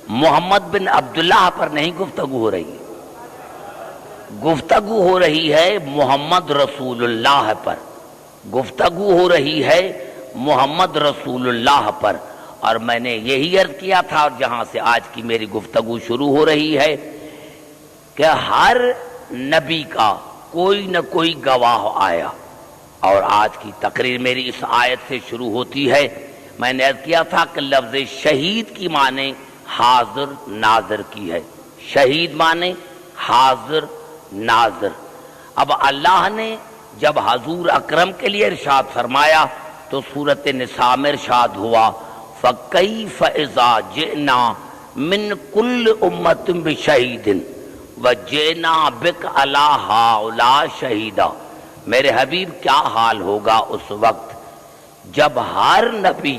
محمد بن عبداللہ پر نہیں گفتگو ہو رہی ہے، گفتگو ہو رہی ہے محمد رسول اللہ پر، گفتگو ہو رہی ہے محمد رسول اللہ پر۔ اور میں نے یہی عرض کیا تھا، اور جہاں سے آج کی میری گفتگو شروع ہو رہی ہے، کہ ہر نبی کا کوئی نہ کوئی گواہ آیا، اور آج کی تقریر میری اس آیت سے شروع ہوتی ہے۔ میں نے عرض کیا تھا کہ لفظ شہید کی معنی حاضر ناظر کی ہے، شہید معنی حاضر ناظر۔ اب اللہ نے جب حضور اکرم کے لیے ارشاد فرمایا تو سورۃ نساء میں ارشاد ہوا فَكَيْفَ إِذَا جِئْنَا مِنْ كُلِّ أُمَّةٍ بِشَهِيدٍ وَجِئْنَا بِكَ عَلَىٰ هَٰؤُلَاءِ شَهِيدًا۔ میرے حبیب کیا حال ہوگا اس وقت جب ہر نبی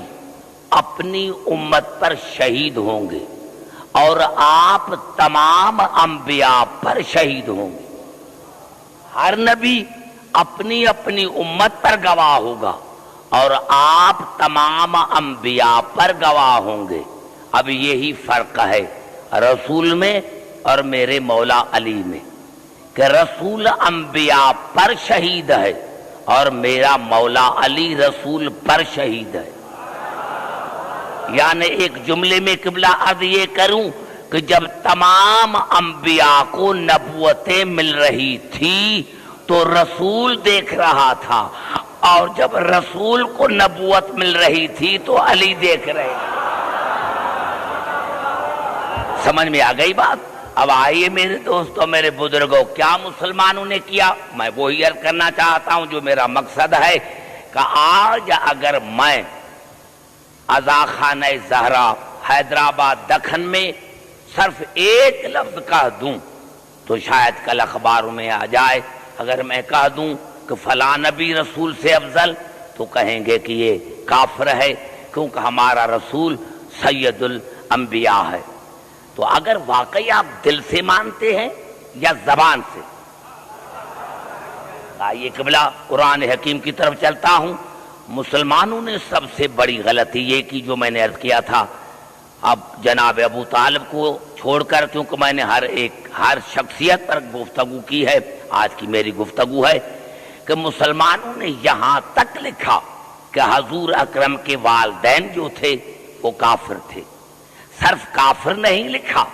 اپنی امت پر شہید ہوں گے اور آپ تمام انبیاء پر شہید ہوں گے۔ ہر نبی اپنی اپنی امت پر گواہ ہوگا اور آپ تمام انبیاء پر گواہ ہوں گے۔ اب یہی فرق ہے رسول میں اور میرے مولا علی میں، کہ رسول انبیاء پر شہید ہے اور میرا مولا علی رسول پر شہید ہے۔ یعنی ایک جملے میں قبلہ عرض یہ کروں کہ جب تمام انبیاء کو نبوتیں مل رہی تھی تو رسول دیکھ رہا تھا، اور جب رسول کو نبوت مل رہی تھی تو علی دیکھ رہے تھے۔ سمجھ میں آ گئی بات؟ اب آئیے میرے دوستوں، میرے بزرگوں، کیا مسلمانوں نے کیا؟ میں وہی عرض کرنا چاہتا ہوں جو میرا مقصد ہے، کہ آج اگر میں عزاخانہ زہرا حیدرآباد دکن میں صرف ایک لفظ کہہ دوں تو شاید کل اخباروں میں آ جائے۔ اگر میں کہہ دوں کہ فلاں نبی رسول سے افضل تو کہیں گے کہ یہ کافر ہے، کیونکہ ہمارا رسول سید الانبیاء ہے۔ تو اگر واقعی آپ دل سے مانتے ہیں یا زبان سے؟ آئیے قبلہ قرآن حکیم کی طرف چلتا ہوں۔ مسلمانوں نے سب سے بڑی غلطی یہ کی جو میں نے عرض کیا تھا، اب جناب ابو طالب کو چھوڑ کر، کیونکہ میں نے ہر شخصیت پر گفتگو کی ہے، آج کی میری گفتگو ہے کہ مسلمانوں نے یہاں تک لکھا کہ حضور اکرم کے والدین جو تھے وہ کافر تھے۔ صرف کافر نہیں لکھا،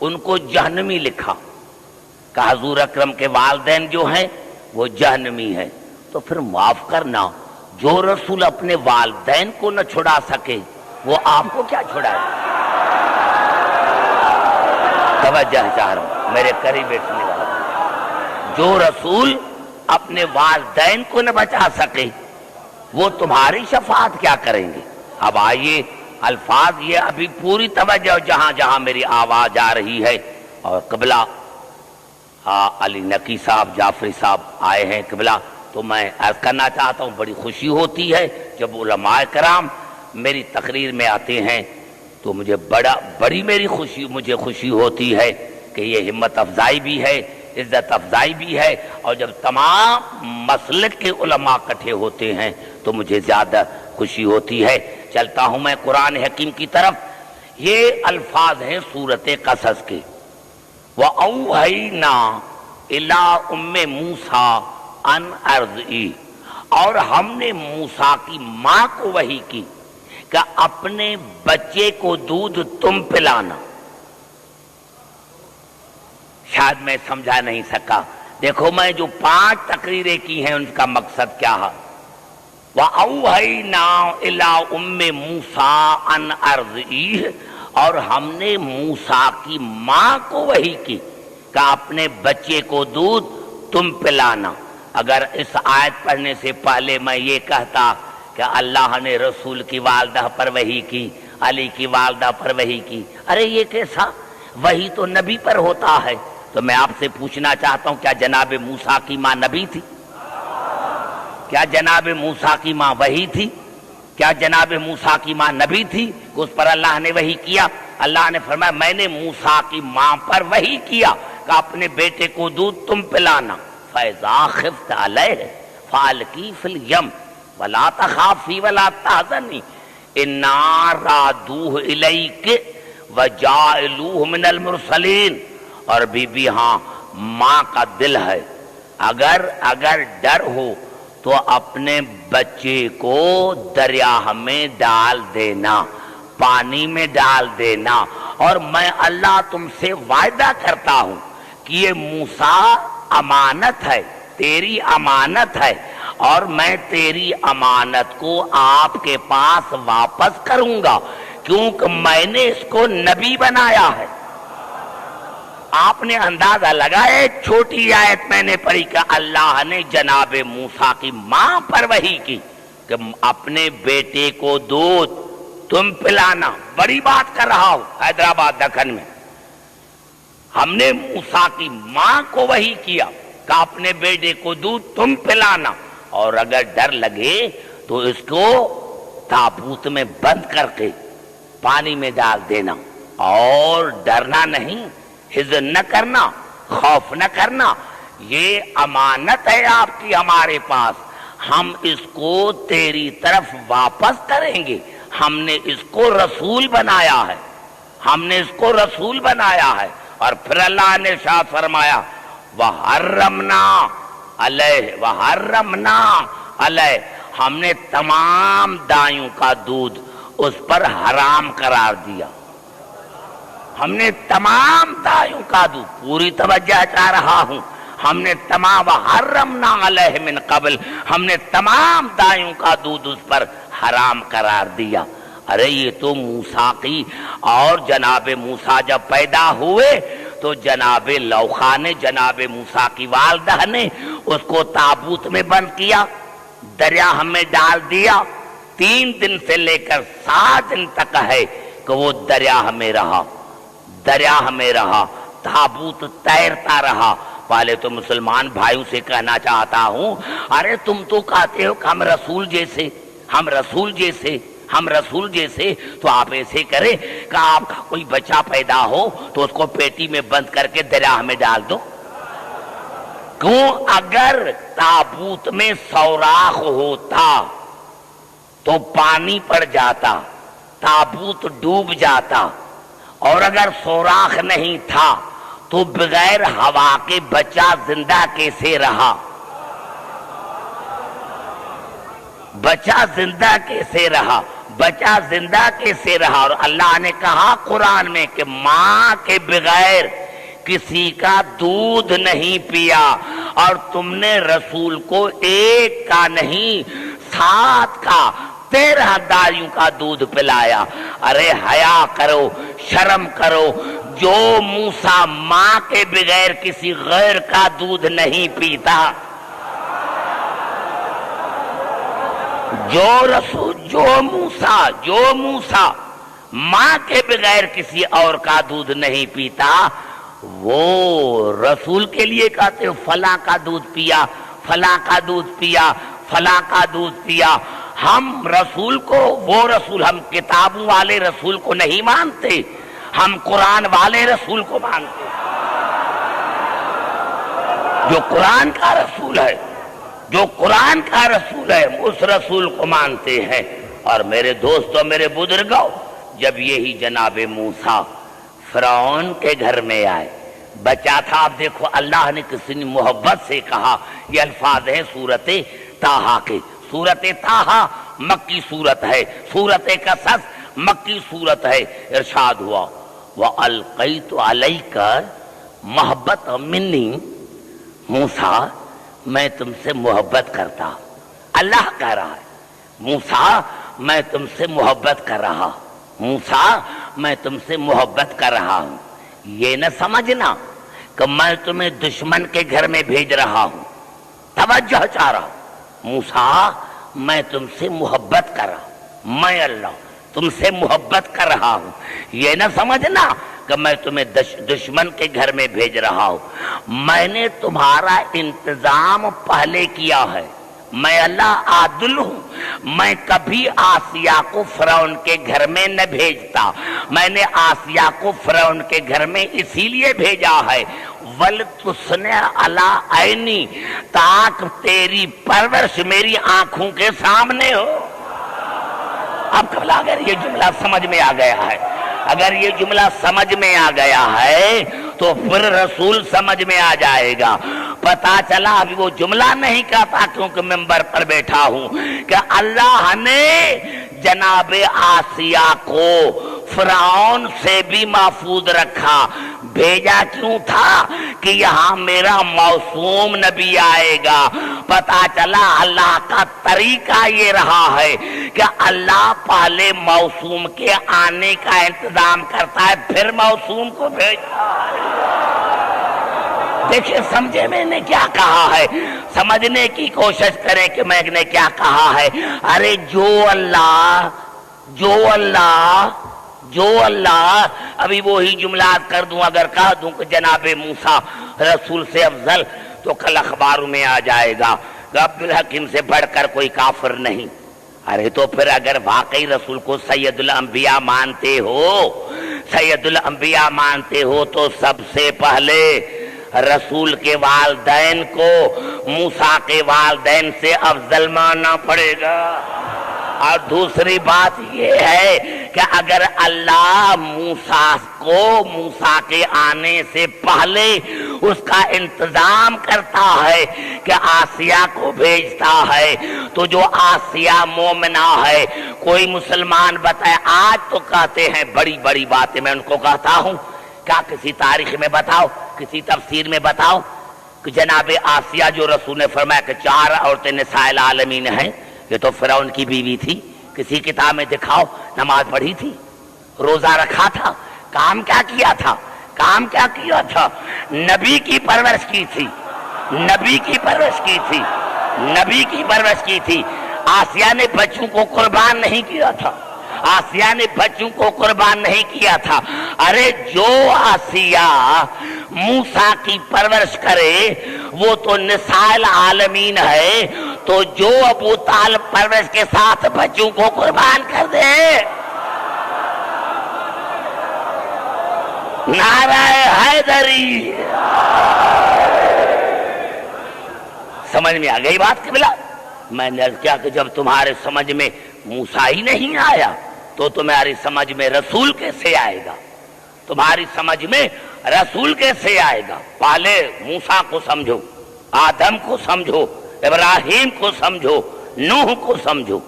ان کو جہنمی لکھا، کہ حضور اکرم کے والدین جو ہیں وہ جہنمی ہیں۔ تو پھر معاف کرنا، جو رسول اپنے والدین کو نہ چھڑا سکے وہ آپ کو کیا چھڑائے؟ توجہ چاہ رہا ہوں میرے قریب بیٹھنے والا، جو رسول اپنے والدین کو نہ بچا سکے وہ تمہاری شفاعت کیا کریں گے؟ اب آئیے الفاظ یہ ابھی پوری توجہ جہاں جہاں میری آواز آ رہی ہے، اور قبلہ علی نقی صاحب جعفری صاحب آئے ہیں قبلہ، تو میں عرض کرنا چاہتا ہوں بڑی خوشی ہوتی ہے جب علماء کرام میری تقریر میں آتے ہیں، تو مجھے خوشی ہوتی ہے کہ یہ ہمت افزائی بھی ہے، عزت افزائی بھی ہے، اور جب تمام مسلک کے علماء اکٹھے ہوتے ہیں تو مجھے زیادہ خوشی ہوتی ہے۔ چلتا ہوں میں قرآن حکیم کی طرف۔ یہ الفاظ ہیں سورۃ قصص کے، وَأَوْحَيْنَا إِلَىٰ أُمِّ مُوسَىٰ أَنْ أَرْضِعِهِ، اور ہم نے موسیٰ کی ماں کو وحی کی کہ اپنے بچے کو دودھ تم پلانا۔ شاید میں سمجھا نہیں سکا، دیکھو میں جو 5 تقریریں کی ہیں ان کا مقصد کیا ہے۔ وَأَوْحَيْنَا إِلَىٰ أُمِّ مُوسَىٰ أَنْ أَرْضِعِهِ، اور ہم نے موسیٰ کی ماں کو وحی کی کہ اپنے بچے کو دودھ تم پلانا۔ اگر اس آیت پڑھنے سے پہلے میں یہ کہتا کہ اللہ نے رسول کی والدہ پر وحی کی، علی کی والدہ پر وحی کی، ارے یہ کیسا؟ وحی تو نبی پر ہوتا ہے۔ تو میں آپ سے پوچھنا چاہتا ہوں، کیا جناب موسیٰ کی ماں نبی تھی؟ کیا جناب موسیٰ کی ماں وحی تھی؟ کیا جناب موسیٰ کی ماں نبی تھی کہ اس پر اللہ نے وحی کیا؟ اللہ نے فرمایا میں نے موسیٰ کی ماں پر وحی کیا کہ اپنے بیٹے کو دودھ تم پلانا۔ فَإِذَا خِفْتَ عَلَيْهِ فَأَلْقِيهِ فِي الْيَمِّ وَلَا تَخَافِي وَلَا تَحْزَنِي إِنَّا رَادُوهُ إِلَيْكِ وَجَعَلُوهُ مِنَ الْمُرْسَلِينَ، اور بی بی ہاں ماں کا دل ہے، اگر ڈر ہو تو اپنے بچے کو دریا میں ڈال دینا، پانی میں ڈال دینا، اور میں اللہ تم سے وعدہ کرتا ہوں کہ یہ موسیٰ امانت ہے، تیری امانت ہے، اور میں تیری امانت کو آپ کے پاس واپس کروں گا، کیونکہ میں نے اس کو نبی بنایا ہے۔ آپ نے اندازہ لگایا، ایک چھوٹی آیت میں نے پڑھی کہ اللہ نے جناب موسیٰ کی ماں پر وحی کی کہ اپنے بیٹے کو دودھ تم پلانا، بڑی بات کر رہا ہوں حیدرآباد دکن میں، ہم نے موسیٰ کی ماں کو وحی کیا کہ اپنے بیٹے کو دودھ تم پلانا، اور اگر ڈر لگے تو اس کو تابوت میں بند کر کے پانی میں ڈال دینا، اور ڈرنا نہیں، حزن نہ کرنا، خوف نہ کرنا، یہ امانت ہے آپ کی ہمارے پاس، ہم اس کو تیری طرف واپس کریں گے، ہم نے اس کو رسول بنایا ہے، ہم نے اس کو رسول بنایا ہے۔ اور پھر اللہ نے ارشاد فرمایا وَحَرَّمْنَا عَلَيْهِ، ہم نے تمام دائیوں کا دودھ اس پر حرام قرار دیا، ہم نے تمام دائیوں کا دودھ، پوری توجہ چاہ رہا ہوں، ہم نے تمام وَحَرَّمْنَا عَلَيْهِ مِنْ قَبْلِ، ہم نے تمام دائیوں کا دودھ اس پر حرام قرار دیا۔ ارے یہ تو موسیٰ کی، اور جناب موسیٰ جب پیدا ہوئے تو جناب لوخا نے، جناب موسیٰ کی والدہ نے اس کو تابوت میں بند کیا، دریا میں ڈال دیا، 3 دن سے لے کر 7 دن تک ہے کہ وہ دریا میں رہا، تابوت تیرتا رہا۔ پہلے تو مسلمان بھائیوں سے کہنا چاہتا ہوں، ارے تم تو کہتے ہو کہ ہم رسول جیسے، تو آپ ایسے کریں کہ آپ کا کوئی بچہ پیدا ہو تو اس کو پیٹی میں بند کر کے دریا میں ڈال دو۔ کیوں؟ اگر تابوت میں سوراخ ہوتا تو پانی پڑ جاتا، تابوت ڈوب جاتا، اور اگر سوراخ نہیں تھا تو بغیر ہوا کے بچہ زندہ کیسے رہا؟ بچہ زندہ کیسے رہا؟ اور اللہ نے کہا قرآن میں کہ ماں کے بغیر کسی کا دودھ نہیں پیا، اور تم نے رسول کو 1 کا نہیں 7 کا 13 دائیوں کا دودھ پلایا۔ ارے حیا کرو، شرم کرو، جو موسیٰ ماں کے بغیر کسی غیر کا دودھ نہیں پیتا، جو موسیٰ ماں کے بغیر کسی اور کا دودھ نہیں پیتا، وہ رسول کے لیے کہتے ہو فلاں کا دودھ پیا، فلاں کا دودھ پیا، فلاں کا دودھ پیا۔ ہم رسول کو، وہ رسول، ہم کتابوں والے رسول کو نہیں مانتے، ہم قرآن والے رسول کو مانتے، جو قرآن کا رسول ہے، اس رسول کو مانتے ہیں۔ اور میرے دوستوں، میرے بزرگوں، جب یہی جناب موسیٰ فرعون کے گھر میں آئے، بچہ تھا، آپ دیکھو اللہ نے کسی نے محبت سے کہا، یہ الفاظ ہیں سورت طٰہٰ کے۔ سورت طٰہٰ مکی سورت ہے، سورت قصص مکی سورت ہے۔ ارشاد ہوا وَأَلْقَيْتُ عَلَيْكَ مَحَبَّةً مِّنِّي، موسیٰ میں تم سے محبت کرتا، اللہ کہہ رہا ہے موسیٰ میں تم سے محبت کر رہا، موسیٰ میں تم سے محبت کر رہا ہوں، یہ نہ سمجھنا کہ میں تمہیں دشمن کے گھر میں بھیج رہا ہوں، توجہ چاہ رہا ہوں، موسیٰ میں تم سے محبت کر رہا ہوں، میں اللہ تم سے محبت کر رہا ہوں، یہ نہ سمجھنا کہ میں تمہیں دشمن کے گھر میں بھیج رہا ہوں، میں نے تمہارا انتظام پہلے کیا ہے، میں اللہ عادل ہوں، میں کبھی آسیہ کو فرعون کے گھر میں نہ بھیجتا، میں نے آسیہ کو فرعون کے گھر میں اسی لیے بھیجا ہے وَلْتُصْنِعَ عَلَىٰ عَيْنِي، تاکہ تیری پرورش میری آنکھوں کے سامنے ہو۔ اب اگر یہ جملہ سمجھ میں آ گیا ہے، اگر یہ جملہ سمجھ میں آ گیا ہے تو پھر رسول سمجھ میں آ جائے گا۔ پتا چلا ابھی وہ جملہ نہیں کہتا کیونکہ ممبر پر بیٹھا ہوں کہ اللہ نے جناب آسیہ کو فرعون سے بھی محفوظ رکھا۔ بھیجا کیوں تھا کہ یہاں میرا معصوم نبی آئے گا۔ پتا چلا اللہ کا طریقہ یہ رہا ہے کہ اللہ پہلے معصوم کے آنے کا انتظام کرتا ہے پھر معصوم کو بھیجتا ہے۔ دیکھیں سمجھے میں نے کیا کہا ہے، سمجھنے کی کوشش کریں کہ میں نے کیا کہا ہے۔ ارے جو اللہ ابھی وہی جملات کر دوں، اگر کہہ دوں کہ جناب موسیٰ رسول سے افضل تو کل اخباروں میں آ جائے گا کہ عبدالحکیم سے بڑھ کر کوئی کافر نہیں۔ ارے تو پھر اگر واقعی رسول کو سید الانبیاء مانتے ہو تو سب سے پہلے رسول کے والدین کو موسیٰ کے والدین سے افضل ماننا پڑے گا۔ اور دوسری بات یہ ہے کہ اگر اللہ موسیٰ کے آنے سے پہلے اس کا انتظام کرتا ہے کہ آسیہ کو بھیجتا ہے تو جو آسیہ مومنہ ہے، کوئی مسلمان بتائے، آج تو کہتے ہیں بڑی بڑی باتیں، میں ان کو کہتا ہوں کیا کسی تاریخ میں بتاؤ، کسی تفسیر میں بتاؤ کہ جناب آسیہ جو رسول نے فرمایا کہ 4 عورتیں نساء العالمین ہیں، یہ تو فرعون کی بیوی تھی، کسی کتاب میں دکھاؤ، نماز پڑھی تھی، روزہ رکھا تھا، کام کیا کیا تھا؟ نبی کی پرورش کی تھی۔ آسیہ نے بچوں کو قربان نہیں کیا تھا۔ ارے جو آسیہ موسیٰ کی پرورش کرے وہ تو نساء العالمین ہے، تو جو ابو طالب پرورش کے ساتھ بچوں کو قربان کر دے، نعرہ حیدری۔ سمجھ میں آ گئی بات قبلہ؟ میں نے عرض کیا کہ جب تمہارے سمجھ میں موسیٰ ہی نہیں آیا تو تمہاری سمجھ میں رسول کیسے آئے گا؟ پہلے موسیٰ کو سمجھو، آدم کو سمجھو، ابراہیم کو سمجھو، نوح کو سمجھو۔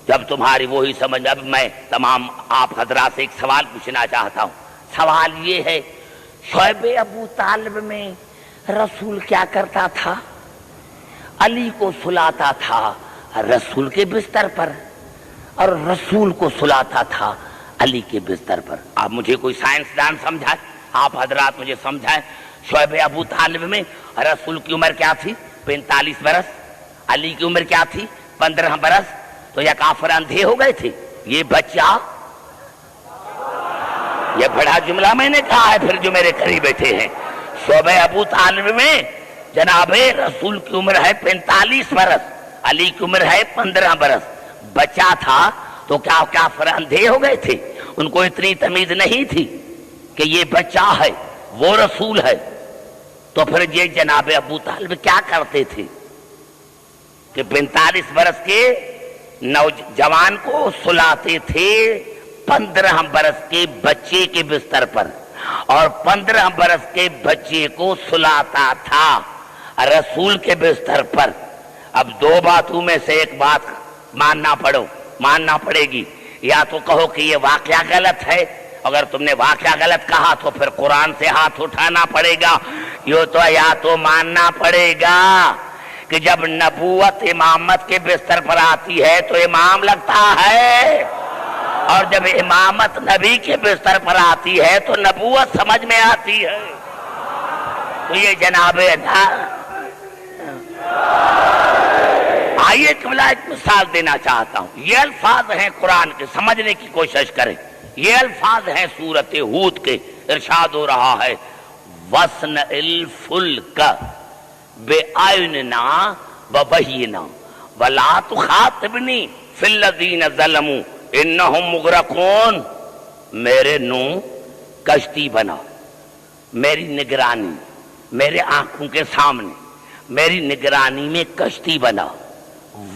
جب تمہاری وہی سمجھ، اب میں تمام آپ حضرات سے ایک سوال پوچھنا چاہتا ہوں۔ سوال یہ ہے، شعیب ابو طالب میں رسول کیا کرتا تھا؟ علی کو سلاتا تھا رسول کے بستر پر، اور رسول کو سلاتا تھا علی کے بستر پر۔ آپ مجھے کوئی سائنسدان سمجھائے، آپ حضرات مجھے سمجھائیں، شعیب ابو طالب میں رسول کی عمر کیا تھی؟ 45 برس۔ علی کی عمر کیا تھی؟ 15 برس۔ تو یہ کافر اندھے ہو گئے تھے؟ یہ بچہ، یہ بڑا جملہ میں نے کہا ہے، پھر جو میرے قریب بیٹھے ہیں، شعیب ابو طالب میں جناب رسول کی عمر ہے 45 برس، علی کی عمر ہے 15 برس۔ بچہ تھا تو کیا کافر اندھے ہو گئے تھے؟ ان کو اتنی تمیز نہیں تھی کہ یہ بچہ ہے، وہ رسول ہے؟ تو پھر یہ جناب ابو طالب کیا کرتے تھے کہ 45 برس کے نوجوان کو سلاتے تھے 15 برس کے بچے کے بستر پر، اور 15 برس کے بچے کو سلاتا تھا رسول کے بستر پر۔ اب دو باتوں میں سے ایک بات ماننا پڑے گی، یا تو کہو کہ یہ واقعہ غلط ہے، اگر تم نے واقعہ غلط کہا تو پھر قرآن سے ہاتھ اٹھانا پڑے گا، یا تو ماننا پڑے گا کہ جب نبوت امامت کے بستر پر آتی ہے تو امام لگتا ہے، اور جب امامت نبی کے بستر پر آتی ہے تو نبوت سمجھ میں آتی ہے۔ تو یہ جناب آئیے قبلہ ایک مثال دینا چاہتا ہوں۔ یہ الفاظ ہیں قرآن کے، سمجھنے کی کوشش کریں۔ یہ الفاظ ہیں سورۃ ہود کے، ارشاد ہو رہا ہے وَاصْنَعِ الْفُلْكَ بِأَعْيُنِنَا وَوَحْيِنَا وَلَا تُخَاطِبْنِي فِي الَّذِينَ ظَلَمُوا إِنَّهُمْ مُغْرَقُونَ۔ میرے نو کشتی بنا، میری نگرانی، میرے آنکھوں کے سامنے میری نگرانی میں کشتی بنا،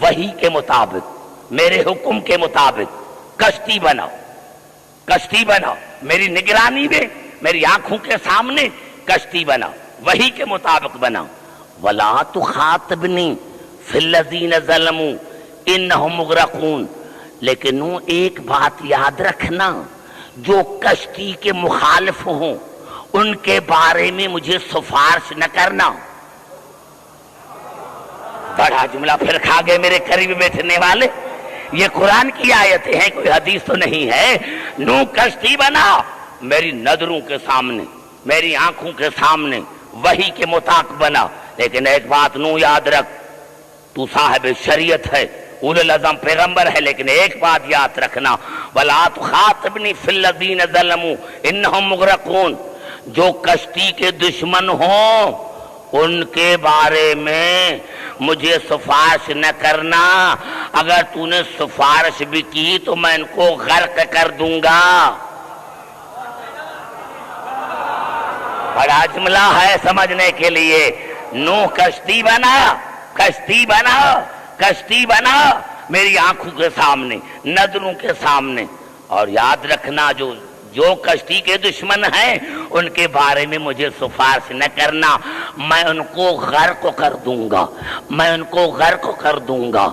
وحی کے مطابق، میرے حکم کے مطابق کشتی بناؤ، کشتی بناؤ میری نگرانی میں، میری آنکھوں کے سامنے کشتی بناؤ، وہی کے مطابق بناؤ۔ ولا تخاطبنی فی الذین ظلموا انہم مغرقون، لیکن ایک بات یاد رکھنا، جو کشتی کے مخالف ہوں ان کے بارے میں مجھے سفارش نہ کرنا۔ بڑا جملہ پھر کھا گئے میرے قریب بیٹھنے والے، یہ قرآن کی آیتیں ہیں، کوئی حدیث تو نہیں ہے۔ نو کشتی بنا میری نظروں کے سامنے، میری آنکھوں کے سامنے، وہی کے مطابق بنا، لیکن ایک بات نو یاد رکھ، تو صاحب شریعت ہے، اولو العزم پیغمبر ہے، لیکن ایک بات یاد رکھنا، وَلَا تُخَاطِبْنِي فِي الَّذِينَ ظَلَمُوا إِنَّهُمْ مُغْرَقُونَ، جو کشتی کے دشمن ہوں ان کے بارے میں مجھے سفارش نہ کرنا، اگر تو نے سفارش بھی کی تو میں ان کو غرق کر دوں گا۔ بڑا جملہ ہے سمجھنے کے لیے۔ نوح کشتی بنا، کشتی بنا، کشتی بنا میری آنکھوں کے سامنے، نظروں کے سامنے، اور یاد رکھنا جو کشتی کے دشمن ہیں ان کے بارے میں مجھے سفارش نہ کرنا، میں ان کو غرق کر دوں گا، میں ان کو غرق کر دوں گا،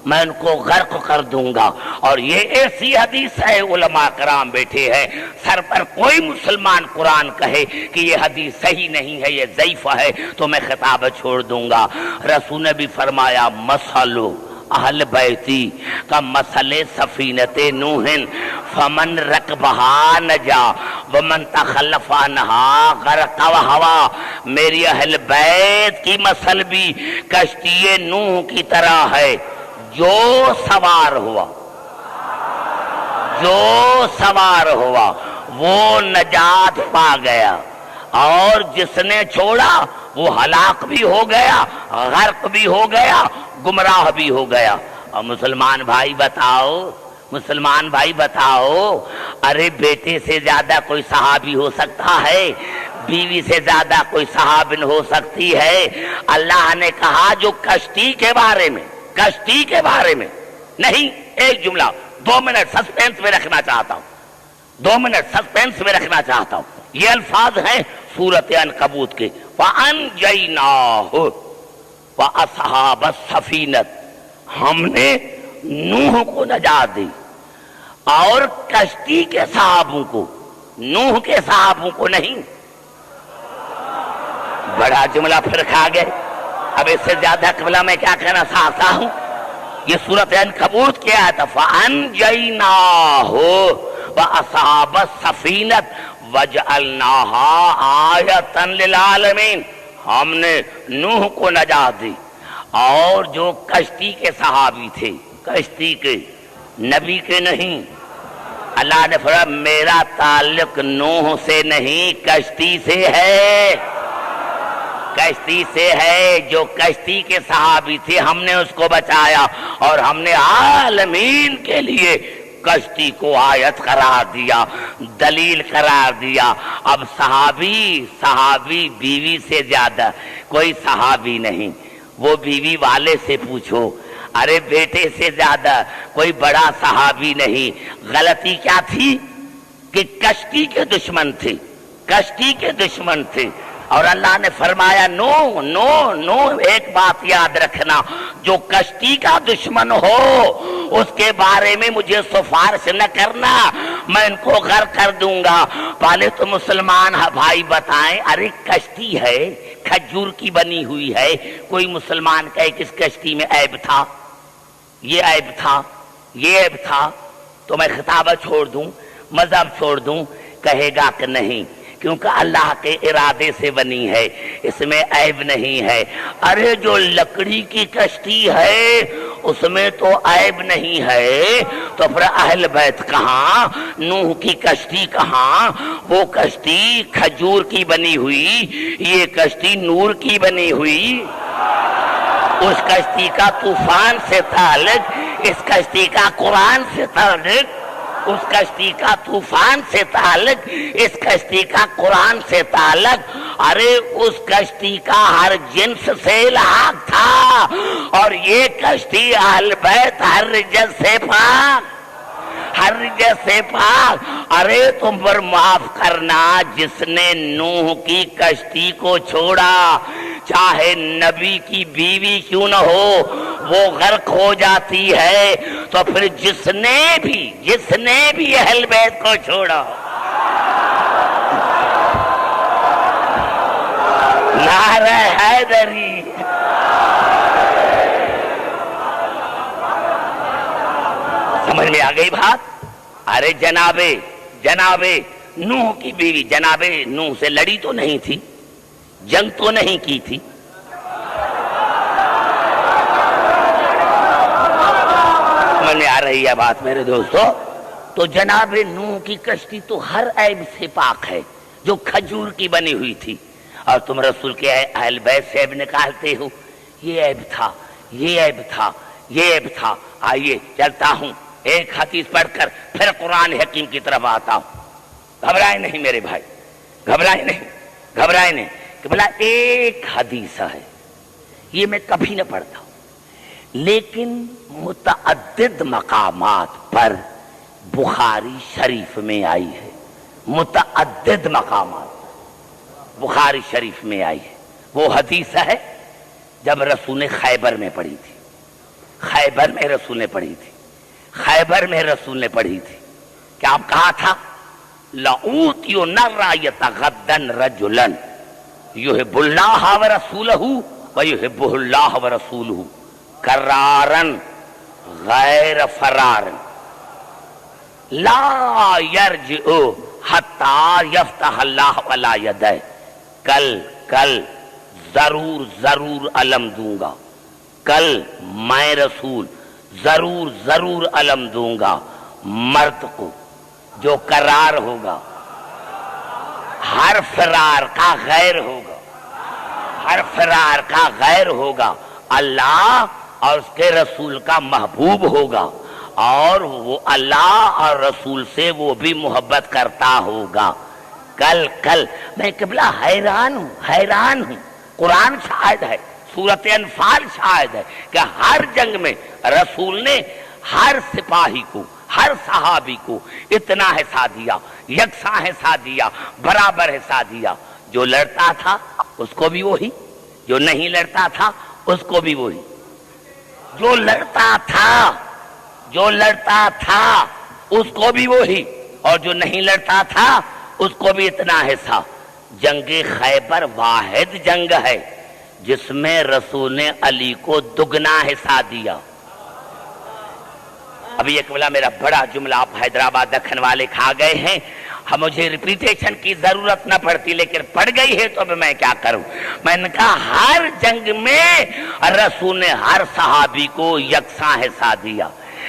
میں ان کو غرق کر دوں گا۔ اور یہ ایسی حدیث ہے، علماء کرام بیٹھے ہیں، سر پر کوئی مسلمان قرآن کہے کہ یہ حدیث صحیح نہیں ہے، یہ ضعیف ہے، تو میں خطاب چھوڑ دوں گا۔ رسول نے بھی فرمایا مسلو اہل بیتی کا مسئلہ سفینت نوح فمن رکبہا نجا ومن تخلف عنہا غرق وہوا، میری اہل بیت کی مثل بھی کشتی نوح کی طرح ہے، جو سوار ہوا، جو سوار ہوا وہ نجات پا گیا، اور جس نے چھوڑا وہ ہلاک بھی ہو گیا، غرق بھی ہو گیا، گمراہ بھی ہو گیا۔ اور مسلمان بھائی بتاؤ، مسلمان بھائی بتاؤ، ارے بیٹے سے زیادہ کوئی صحابی ہو سکتا ہے؟ بیوی سے زیادہ کوئی صحابن ہو سکتی ہے؟ اللہ نے کہا جو کشتی کے بارے میں، کشتی کے بارے میں نہیں، ایک جملہ 2 منٹ سسپینس میں رکھنا چاہتا ہوں، 2 منٹ سسپینس میں رکھنا چاہتا ہوں۔ یہ الفاظ ہیں سورۃ عنکبوت کے، وَأَنْجَيْنَاهُ وَأَصْحَابَ السَّفِينَةِ، ہم نے نوح کو نجات دی اور کشتی کے صحابوں کو، نوح کے صحابوں کو نہیں۔ بڑا جملہ پھر کھا گئے، اب اس سے زیادہ قبلہ میں کیا کہنا چاہتا ہوں؟ یہ سورۃ عنکبوت کی آیت ہے، فَأَنْجَيْنَاهُ وَأَصْحَابَ السَّفِينَةِ وَجَعَلْنَاهَا آیَةً لِلْعَالَمِينَ، ہم نے نوح کو نجات دی اور جو کشتی کے صحابی تھے، کشتی کے، نبی کے نہیں۔ اللہ نے فرمایا میرا تعلق نوح سے نہیں، کشتی سے ہے، کشتی سے ہے، جو کشتی کے صحابی تھے ہم نے اس کو بچایا، اور ہم نے عالمین کے لیے کشتی کو آیت قرار دیا، دلیل قرار دیا۔ اب صحابی بیوی سے زیادہ کوئی صحابی نہیں، وہ بیوی والے سے پوچھو، ارے بیٹے سے زیادہ کوئی بڑا صحابی نہیں۔ غلطی کیا تھی کہ کشتی کے دشمن تھے، کشتی کے دشمن تھے، اور اللہ نے فرمایا نو نو نو، ایک بات یاد رکھنا، جو کشتی کا دشمن ہو اس کے بارے میں مجھے سفارش نہ کرنا، میں ان کو غرق کر دوں گا۔ پہلے تو مسلمان بھائی بتائیں، ارے کشتی ہے کھجور کی بنی ہوئی ہے، کوئی مسلمان کہے کہ اس کشتی میں عیب تھا، یہ عیب تھا، یہ عیب تھا، تو میں خطابہ چھوڑ دوں، مذہب چھوڑ دوں؟ کہے گا کہ نہیں، کیونکہ اللہ کے ارادے سے بنی ہے، اس میں عیب نہیں ہے۔ ارے جو لکڑی کی کشتی ہے اس میں تو عیب نہیں ہے، تو پھر اہل بیت کہاں، نوح کی کشتی کہاں؟ وہ کشتی کھجور کی بنی ہوئی، یہ کشتی نور کی بنی ہوئی۔ اس کشتی کا طوفان سے تعلق، اس کشتی کا قرآن سے تعلق، اس کشتی کا طوفان سے تعلق، اس کشتی کا قرآن سے تعلق۔ ارے اس کشتی کا ہر جنس سے الحاق تھا، اور یہ کشتی اہل بیت ہر رجس سے پاک۔ ہر جیسے پاک. ارے تم پر معاف کرنا جس نے نوح کی کشتی کو چھوڑا چاہے نبی کی بیوی کیوں نہ ہو وہ غرق ہو جاتی ہے, تو پھر جس نے بھی اہل بیت کو چھوڑا. نعرہ حیدری. سمجھ میں آ گئی بات؟ ارے جناب نوح کی بیوی جناب نوح سے لڑی تو نہیں تھی, جنگ تو نہیں کی تھی. سمجھ میں آ رہی ہے بات میرے دوستو؟ تو جناب نوح کی کشتی تو ہر عیب سے پاک ہے جو کھجور کی بنی ہوئی تھی, اور تم رسول کے اہل بیت سے عیب نکالتے ہو. یہ عیب تھا, یہ عیب تھا, یہ عیب تھا. آئیے چلتا ہوں ایک حدیث پڑھ کر پھر قرآن حکیم کی طرف آتا ہوں. گھبرائے نہیں میرے بھائی, گھبرائے نہیں کہ بلا ایک حدیث ہے, یہ میں کبھی نہ پڑھتا ہوں, لیکن متعدد مقامات پر بخاری شریف میں آئی ہے. متعدد مقامات بخاری شریف میں آئی ہے. وہ حدیث ہے جب رسول نے خیبر میں پڑھی تھی. خیبر میں رسول نے پڑھی تھی. کیا آپ کہا تھا لَأُوتِيُنَّ الرَّايَةَ غَدًّا رَجُلًا يُحِبُّ اللَّهَ وَرَسُولَهُ وَيُحِبُّهُ اللَّهُ وَرَسُولُهُ كَرَّارًا غَيْرَ فَرَارٍ لَا يَرْجِعُ حَتَّى يَفْتَحَ اللَّهُ عَلَى يَدَيْهِ. کل ضرور علم دوں گا. کل میں رسول ضرور علم دوں گا مرد کو جو قرار ہوگا, ہر فرار کا غیر ہوگا, اللہ اور اس کے رسول کا محبوب ہوگا, اور وہ اللہ اور رسول سے وہ بھی محبت کرتا ہوگا. کل میں قبلہ حیران ہوں. قرآن شاہد ہے, سورۃ انفال شاہد ہے کہ ہر جنگ میں رسول نے ہر سپاہی کو, ہر صحابی کو اتنا حصہ دیا, یکساں حصہ دیا, برابر حصہ دیا. جو لڑتا تھا اس کو بھی وہی, جو نہیں لڑتا تھا اس کو بھی وہی. جو لڑتا تھا اس کو بھی وہی, اور جو نہیں لڑتا تھا اس کو بھی اتنا حصہ. جنگ خیبر واحد جنگ ہے جس میں رسول نے علی کو دگنا حصہ دیا. ابھی ایک بلا میرا بڑا جملہ آپ حیدرآباد دکن والے کھا گئے ہیں, مجھے ریپیٹیشن کی ضرورت نہ پڑتی لیکن پڑ گئی ہے تو میں کیا کروں. میں نے کہا ہر جنگ میں رسول نے ہر صحابی کو یکساں حصہ دیا,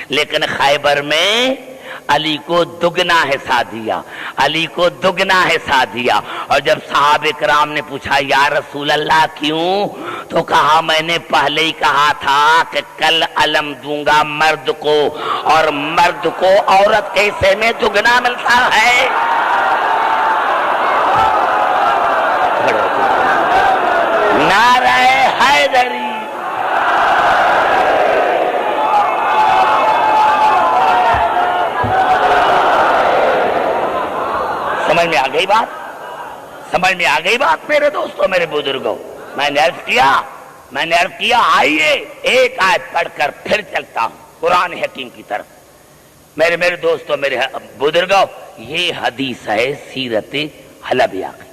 لیکن خیبر میں علی کو دگنا حصہ دیا. اور جب صحابہ کرام نے پوچھا یا رسول اللہ کیوں, تو کہا میں نے پہلے ہی کہا تھا کہ کل علم دوں گا مرد کو, اور مرد کو عورت کے حصے میں دگنا ملتا ہے. نعرہ حیدری. سمجھ میں آ گئی بات میرے دوستوں, میرے بزرگوں. میں نے عرض کیا آئیے ایک آیت پڑھ کر پھر چلتا ہوں قرآن حکیم کی طرف. میرے دوستوں, میرے بزرگوں, یہ حدیث ہے سیرت حلبیہ کی.